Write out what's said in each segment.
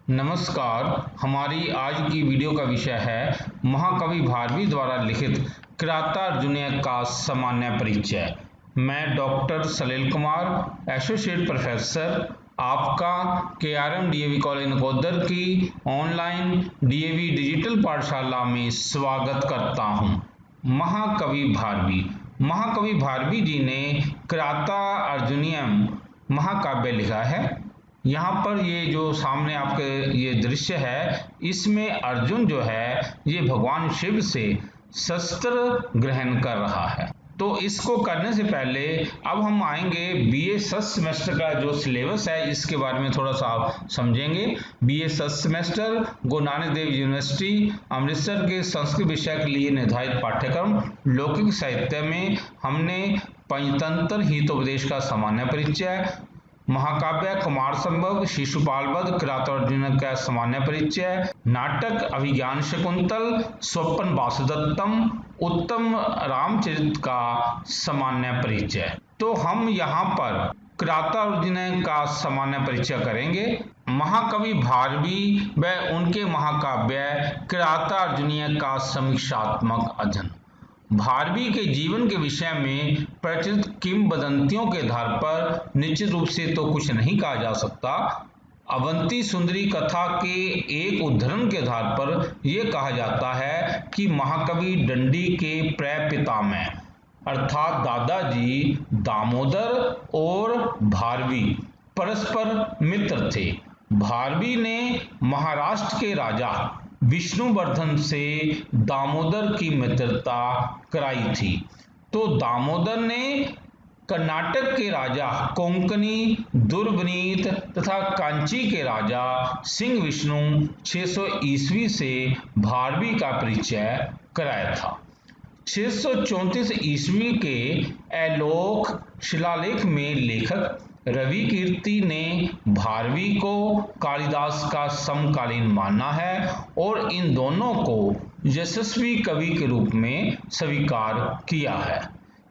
नमस्कार। हमारी आज की वीडियो का विषय है महाकवि भारवी द्वारा लिखित किराता अर्जुनीय का सामान्य परिचय। मैं डॉक्टर सलील कुमार, एसोसिएट प्रोफेसर, आपका KRM DAV कॉलेज नकोदर की ऑनलाइन DAV डिजिटल पाठशाला में स्वागत करता हूं। महाकवि भारवी जी ने किराता अर्जुनीयम महाकाव्य लिखा है। यहाँ पर ये जो सामने आपके ये दृश्य है, इसमें अर्जुन जो है ये भगवान शिव से शस्त्र ग्रहण कर रहा है। तो इसको करने से पहले अब हम आएंगे BA फर्स्ट सेमेस्टर का जो सिलेबस है इसके बारे में थोड़ा सा आप समझेंगे। BA first semester Guru Nanak Dev university Amritsar के संस्कृत विषय के लिए निर्धारित पाठ्यक्रम लौकिक साहित्य में हमने पंचतंत्र हितोपदेश का सामान्य परिचय, महाकाव्य कुमार संभव, शिशुपाल वध, किराता अर्जुन का सामान्य परिचय, नाटक अभिज्ञान शकुंतल, स्वपन वासुदत्तम, उत्तम रामचरित का सामान्य परिचय। तो हम यहाँ पर किराता अर्जुन का सामान्य परिचय करेंगे। महाकवि भारवी व उनके महाकाव्य किराता अर्जुनीय का समीक्षात्मक अध्ययन। भारवी के जीवन के विषय में प्रचलित किंवदंतियों के आधार पर निश्चित रूप से तो कुछ नहीं कहा जा सकता। अवंती सुंदरी कथा के एक उद्धरण के आधार पर यह कहा जाता है कि महाकवि दंडी के प्रपितामह अर्थात दादाजी दामोदर और भारवी परस्पर मित्र थे। भारवी ने महाराष्ट्र के राजा विष्णुवर्धन से दामोदर की मित्रता कराई थी। तो दामोदर ने कर्नाटक के राजा कोंकणी दुर्विनीत तथा कांची के राजा सिंह विष्णु 600 ईस्वी से भारवी का परिचय कराया था। 634 ईस्वी के एलोक शिलालेख में लेखक रवि कीर्ति ने भारवी को कालिदास का समकालीन माना है और इन दोनों को यशस्वी कवि के रूप में स्वीकार किया है।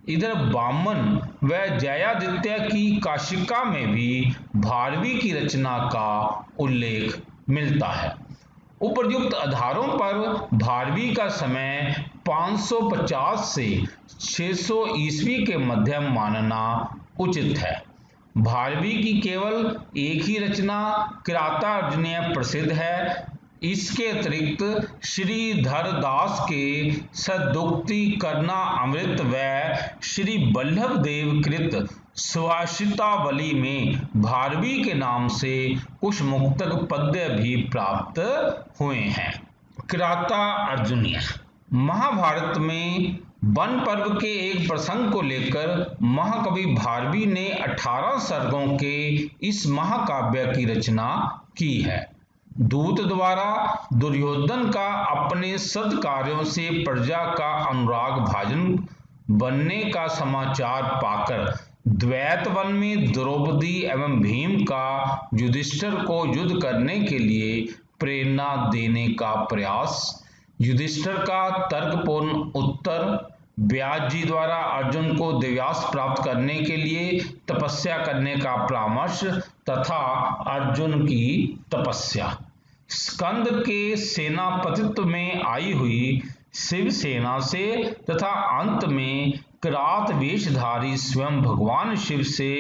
इधर वामन व जयादित्य की काशिका में भी भारवी की रचना का उल्लेख मिलता है। उपर्युक्त आधारों पर भारवी का समय 550 से 600 ईस्वी के मध्य मानना उचित है। भारवी की केवल एक ही रचना किराता अर्जुनीय प्रसिद्ध है। इसके अतिरिक्त श्रीधर दास के सदुक्ति करना अमृत व श्री वल्लभ देव कृत सुभाषितावली में भारवी के नाम से कुछ मुक्तक पद्य भी प्राप्त हुए हैं। किराता अर्जुनीय महाभारत में वन पर्व के एक प्रसंग को लेकर महाकवि भारवी ने 18 सर्गों के इस महाकाव्य की रचना की है। दूत द्वारा दुर्योधन का अपने सत्कार्यों से प्रजा का अनुराग भाजन बनने का समाचार पाकर द्वैत वन में द्रौपदी एवं भीम का युधिष्ठिर को युद्ध करने के लिए प्रेरणा देने का प्रयास, युधिष्ठिर का तर्कपूर्ण उत्तर, व्यास जी द्वारा अर्जुन को दिव्यास्त्र प्राप्त करने के लिए तपस्या करने का परामर्श तथा अर्जुन की तपस्या, स्कंद के सेनापतित्व में आई हुई शिवसेना से तथा अंत में किरात वेशधारी स्वयं भगवान शिव से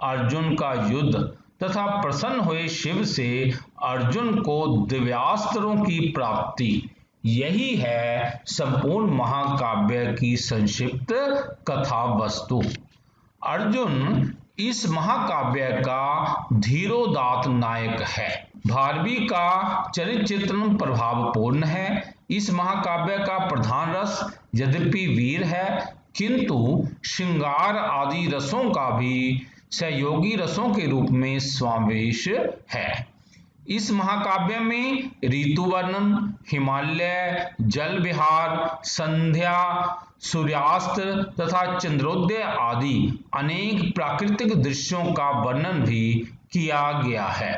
अर्जुन का युद्ध तथा प्रसन्न हुए शिव से अर्जुन को दिव्यास्त्रों की प्राप्ति, यही है संपूर्ण महाकाव्य की संक्षिप्त कथा वस्तु। अर्जुन इस महाकाव्य का धीरोदात्त नायक है। भारवी का चरित्र चित्रण प्रभावपूर्ण है। इस महाकाव्य का प्रधान रस यद्यपि वीर है, किंतु श्रृंगार आदि रसों का भी सहयोगी रसों के रूप में समावेश है। इस महाकाव्य में ऋतु वर्णन, हिमालय, जल विहार, संध्या, सूर्यास्त तथा चंद्रोदय आदि अनेक प्राकृतिक दृश्यों का वर्णन भी किया गया है।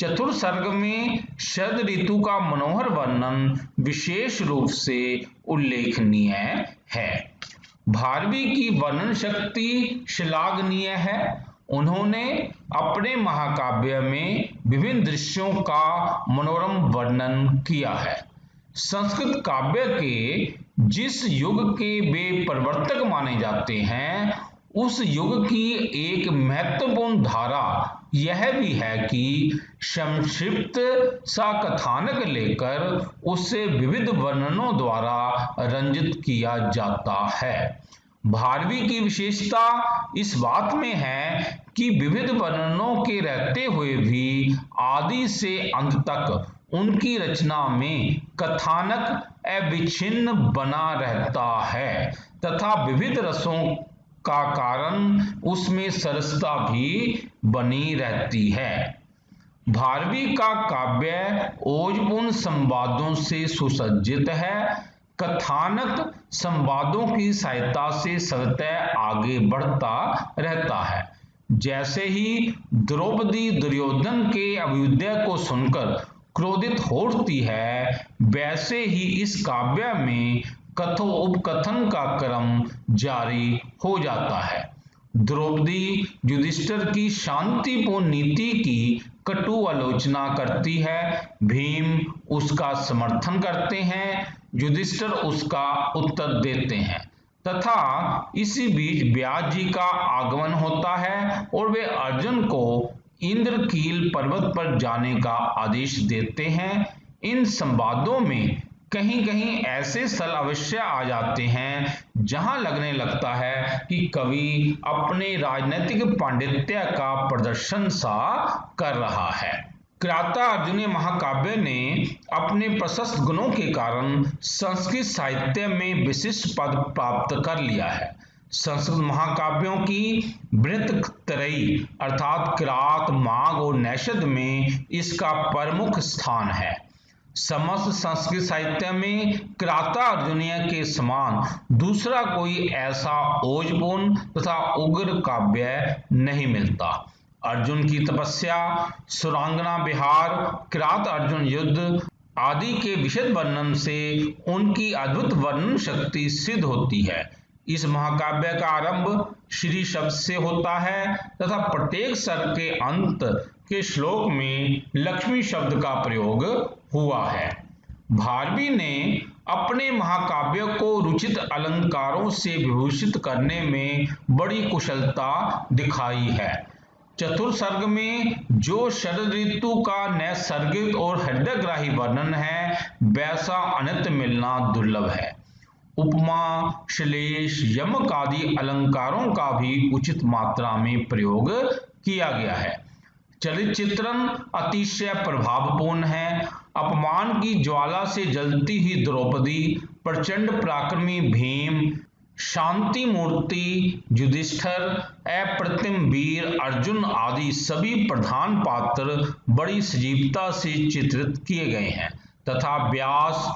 चतुर्थ सर्ग में शरद ऋतु का मनोहर वर्णन विशेष रूप से उल्लेखनीय है। भारवी की वर्णन शक्ति श्लाघनीय है। उन्होंने अपने महाकाव्य में विभिन्न दृश्यों का मनोरम वर्णन किया है। संस्कृत काव्य के जिस युग के वे प्रवर्तक माने जाते हैं, उस युग की एक महत्वपूर्ण धारा यह भी है कि संक्षिप्त सा कथानक लेकर उसे विविध वर्णनों द्वारा रंजित किया जाता है। भारवी की विशेषता इस बात में है कि विविध वर्णनों के रहते हुए भी आदि से अंत तक उनकी रचना में कथानक अविच्छिन्न बना रहता है तथा विविध रसों का कारण उसमें सरसता भी बनी रहती है। भारवी का काव्य ओजपूर्ण संवादों से सुसज्जित है। कथानक संवादों की सहायता से सतत आगे बढ़ता रहता है। जैसे ही द्रौपदी दुर्योधन के अभ्युदय को सुनकर क्रोधित हो उठती है, वैसे ही इस काव्य में कथोपकथन का क्रम जारी हो जाता है। द्रौपदी युधिष्ठिर की शांतिपूर्ण नीति की कटु आलोचना करती है, भीम उसका समर्थन करते हैं, युधिष्ठिर उसका उत्तर देते हैं तथा इसी बीच व्यास जी का आगमन होता है और वे अर्जुन को इंद्रकील पर्वत पर जाने का आदेश देते हैं। इन संवादों में कहीं कहीं ऐसे स्थल अवश्य आ जाते हैं जहां लगने लगता है कि कवि अपने राजनीतिक पांडित्य का प्रदर्शन सा कर रहा है। किराता अर्जुनीय महाकाव्य ने अपने प्रशस्त गुणों के कारण संस्कृत साहित्य में विशिष्ट पद प्राप्त कर लिया है। संस्कृत महाकाव्यों की बृहत्त्रयी अर्थात किरात, माघ और नैषध में इसका प्रमुख स्थान है। समस्त संस्कृत साहित्य में किराता अर्जुनीय के समान दूसरा कोई ऐसा ओजपूर्ण तथा उग्र काव्य नहीं मिलता। अर्जुन की तपस्या, सुरांगना विहार, किरात अर्जुन युद्ध आदि के विशद वर्णन से उनकी अद्भुत वर्णन शक्ति सिद्ध होती है। इस महाकाव्य का आरंभ श्री शब्द से होता है तथा प्रत्येक सर्ग के अंत के श्लोक में लक्ष्मी शब्द का प्रयोग हुआ है। भारवी ने अपने महाकाव्य को रुचित अलंकारों से विभूषित करने में बड़ी कुशलता दिखाई है। चतुर्थ सर्ग में जो शरद ऋतु का नैसर्गिक और हृदयग्राही वर्णन है, वैसा अन्यत्र मिलना दुर्लभ है। उपमा, श्लेष, यमक आदि अलंकारों का भी उचित मात्रा में प्रयोग किया गया है। चरित्र चित्रण अतिशय प्रभावपूर्ण है। अपमान की ज्वाला से जलती हुई द्रौपदी, प्रचंड पराक्रमी भीम, शांति मूर्ति युधिष्ठिर, अप्रतिम वीर अर्जुन आदि सभी प्रधान पात्र बड़ी सजीवता से चित्रित किए गए हैं तथा व्यास,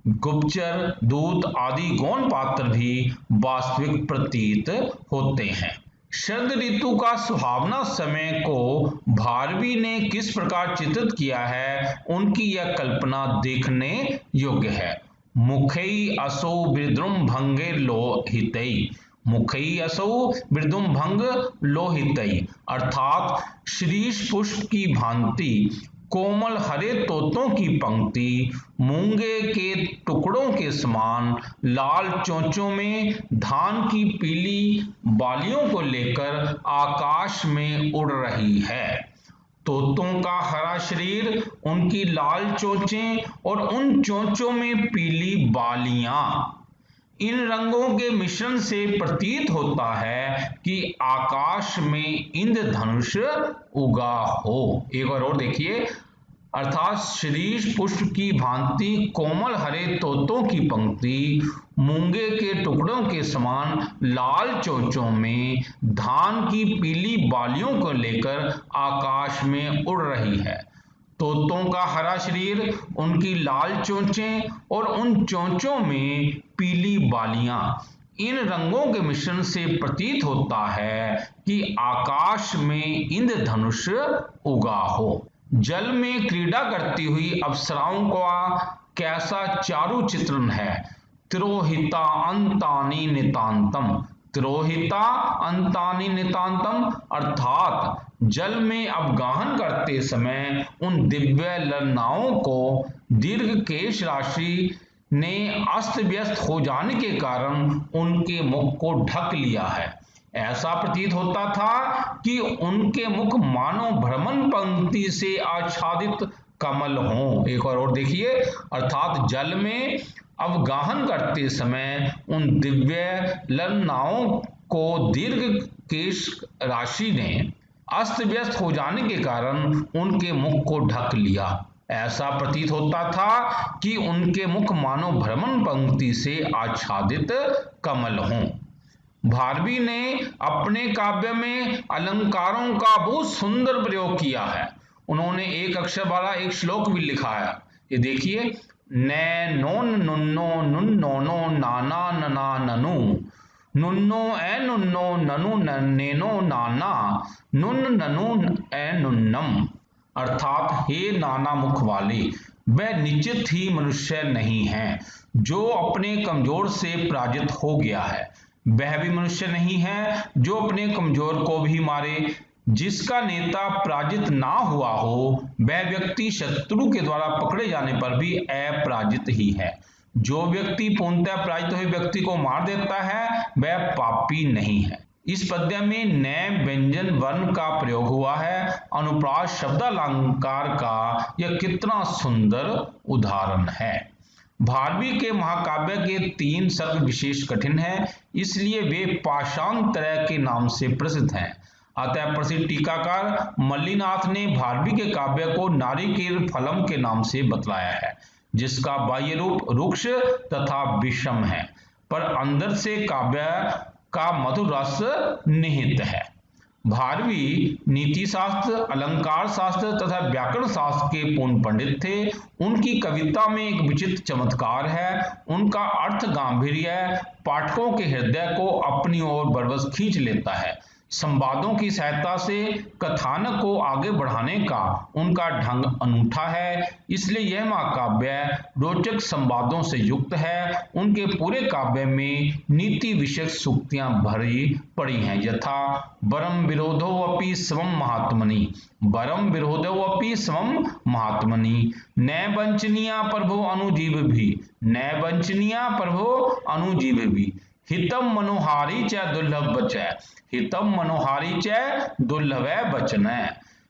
गुप्तचर, दूत आदि गौण पात्र भी वास्तविक प्रतीत होते हैं। शरद ऋतु का सुहावना समय को भारवी ने किस प्रकार चित्रित किया है, उनकी यह कल्पना देखने योग्य है। मुखई असौ विद्रुमभंगे लोहितई, मुखई असौ विद्रुमभंग लोहितई अर्थात शीर्ष पुष्प की भांति कोमल हरे तोतों की पंक्ति, मूंगे के टुकड़ों के समान लाल चोंचों में धान की पीली बालियों को लेकर आकाश में उड़ रही है। तोतों का हरा शरीर, उनकी लाल चोंचें और उन चोंचों में पीली बालियां, इन रंगों के मिश्रण से प्रतीत होता है कि आकाश में इंद्रधनुष उगा हो। एक बार और देखिए, अर्थात शीर्ष पुष्प की भांति कोमल हरे तोतों की पंक्ति, मूंगे के टुकड़ों के समान लाल चोंचों में धान की पीली बालियों को लेकर आकाश में उड़ रही है। तोतों का हरा शरीर, उनकी लाल चोंचें और उन चोंचों में पीली बालियां, इन रंगों के मिश्रण से प्रतीत होता है कि आकाश में इंद्रधनुष उगा हो। जल में क्रीड़ा करती हुई अप्सराओं का कैसा चारु चित्रण है। तिरोहिता अंतानि नितांतम, तिरोहिता अंतानि नितांतम, अर्थात जल में अवगाहन करते समय उन दिव्य ललनाओं को दीर्घ केश राशि ने अस्त व्यस्त हो जाने के कारण उनके मुख को ढक लिया है। ऐसा प्रतीत होता था कि उनके मुख मानो भ्रमण पंक्ति से आच्छादित कमल हों। एक और देखिए, अर्थात जल में अवगाहन करते समय उन दिव्य ललनाओं को दीर्घ केश राशि ने अस्त व्यस्त हो जाने के कारण उनके मुख को ढक लिया। ऐसा प्रतीत होता था कि उनके मुख मानो भ्रमण पंक्ति से आच्छादित कमल हों। भारवी ने अपने काव्य में अलंकारों का बहुत सुंदर प्रयोग किया है। उन्होंने एक अक्षर वाला एक श्लोक भी लिखा है। ये देखिए, नै नोन नुन्नो नुन्नोनो नाना नना ननु, नुन्नो ए नुन्नो ननु नन्नेनो नाना, नुन ननु ए नुन्नम। अर्थात हे नाना मुख वाले, वह निश्चित ही मनुष्य नहीं है जो अपने कमजोर से पराजित हो गया है, वह भी मनुष्य नहीं है जो अपने कमजोर को भी मारे। जिसका नेता पराजित ना हुआ हो वह व्यक्ति शत्रु के द्वारा पकड़े जाने पर भी अपराजित ही है। जो व्यक्ति पूर्णतः पराजित हुए व्यक्ति को मार देता है वह पापी नहीं है। इस पद्य में नए व्यंजन वर्ण का प्रयोग हुआ है। अनुप्रास शब्दालंकार का यह कितना सुंदर उदाहरण है। भारवी के महाकाव्य के 3 सर्ग विशेष कठिन हैं, इसलिए वे पाषाणत्रय के नाम से प्रसिद्ध हैं। अतः प्रसिद्ध टीकाकार मल्लिनाथ ने भारवी के काव्य को नारिकेल फलम के नाम से बतलाया है, जिसका बाह्य रूप रुक्ष तथा विषम है, पर अंदर से काव्य का मधुर रस निहित है। भारवी नीति शास्त्र, अलंकार शास्त्र तथा व्याकरण शास्त्र के पूर्ण पंडित थे। उनकी कविता में एक विचित्र चमत्कार है। उनका अर्थ गांभीर्य पाठकों के हृदय को अपनी ओर बरबस खींच लेता है। संवादों की सहायता से कथानक को आगे बढ़ाने का उनका ढंग अनूठा है, इसलिए यह महाकाव्य रोचक संवादों से युक्त है। उनके पूरे काव्य में नीति विषयक सूक्तियां भरी पड़ी हैं, यथा वरम विरोधोऽपि स्वम महात्मनि, वरम विरोधोऽपि स्वम महात्मनि, न वंचनीया प्रभो अनुजीवभिः, न वंचनीया प्रभो अनुजीवभिः, हितम मनोहारी च दुर्लभ वचः, हितम मनोहारी च दुर्लभ वचन,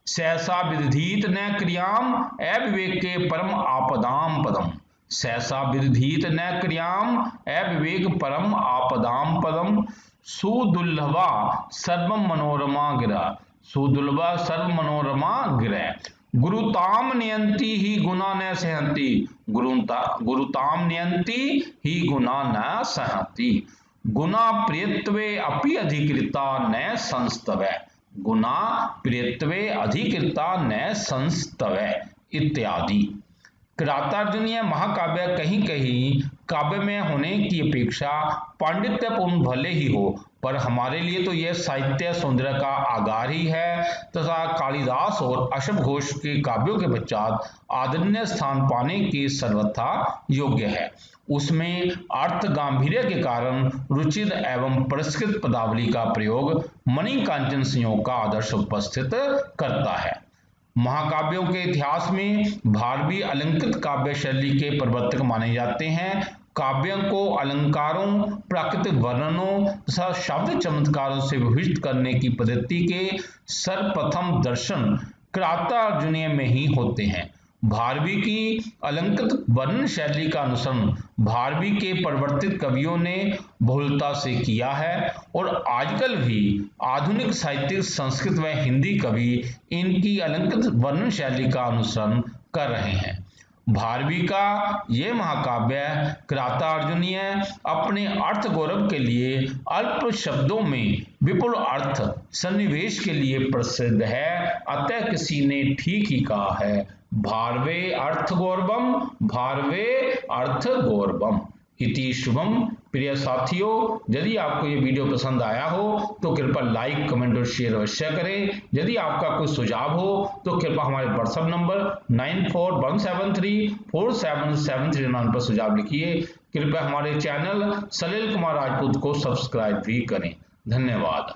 सहसा विदधीत न क्रियाम अविवेके परम आपदाम पदम, सहसा विदधीत न क्रियाम अविवेक परम आपदाम पदम, सुदुर्लभा सर्व मनोरमा गिरा, सुदुर्लभा सर्व मनोरमा गिरा, गुरुताम नियंती ही गुना न सहंती, गुरुताम नियंती ही गुना न सहंती, गुना प्रियत्वे अपि अधिकृता न संस्तवै, गुना प्रियत्वे अधिकृता न संस्तवै इत्यादि। किरातार्जुनीय महाकाव्य कहीं कहीं काव्य में होने की अपेक्षा पांडित्यपूर्ण भले ही हो, पर हमारे लिए तो यह साहित्य सौंदर्य का आगार ही है तथा कालिदास और अशोक घोष के काव्यों के पश्चात आदरणीय स्थान पाने के सर्वथा योग्य है। उसमें अर्थ गांभीर्य के कारण रुचिर एवं परिष्कृत पदावली का प्रयोग मणिकांचन संयोग का आदर्श उपस्थित करता है। महाकाव्यों के इतिहास में भारवी अलंकृत काव्य शैली के प्रवर्तक माने जाते हैं। काव्यों को अलंकारों, प्राकृतिक वर्णनों तथा शब्द चमत्कारों से विभूषित करने की पद्धति के सर्वप्रथम दर्शन किरातार्जुनीय में ही होते हैं। भारवी की अलंकृत वर्णन शैली का अनुसरण भारवी के परिवर्तित कवियों ने बहुलता से किया है और आजकल भी आधुनिक साहित्यिक संस्कृत व हिंदी कवि इनकी अलंकृत वर्णन शैली का अनुसरण कर रहे हैं। भारवी का ये महाकाव्य किरातार्जुनीय अपने अर्थ गौरव के लिए अल्प शब्दों में विपुल अर्थ सन्निवेश के लिए प्रसिद्ध है। अतः किसी ने ठीक ही कहा है, भारवे अर्थ गौरवम, भारवे अर्थ गौरवम इति शुभम। प्रिय साथियों, यदि आपको ये वीडियो पसंद आया हो तो कृपया लाइक, कमेंट और शेयर अवश्य करें। यदि आपका कोई सुझाव हो तो कृपया हमारे व्हाट्सएप नंबर 9417347739 पर सुझाव लिखिए। कृपया हमारे चैनल सलील कुमार राजपूत को सब्सक्राइब भी करें। धन्यवाद।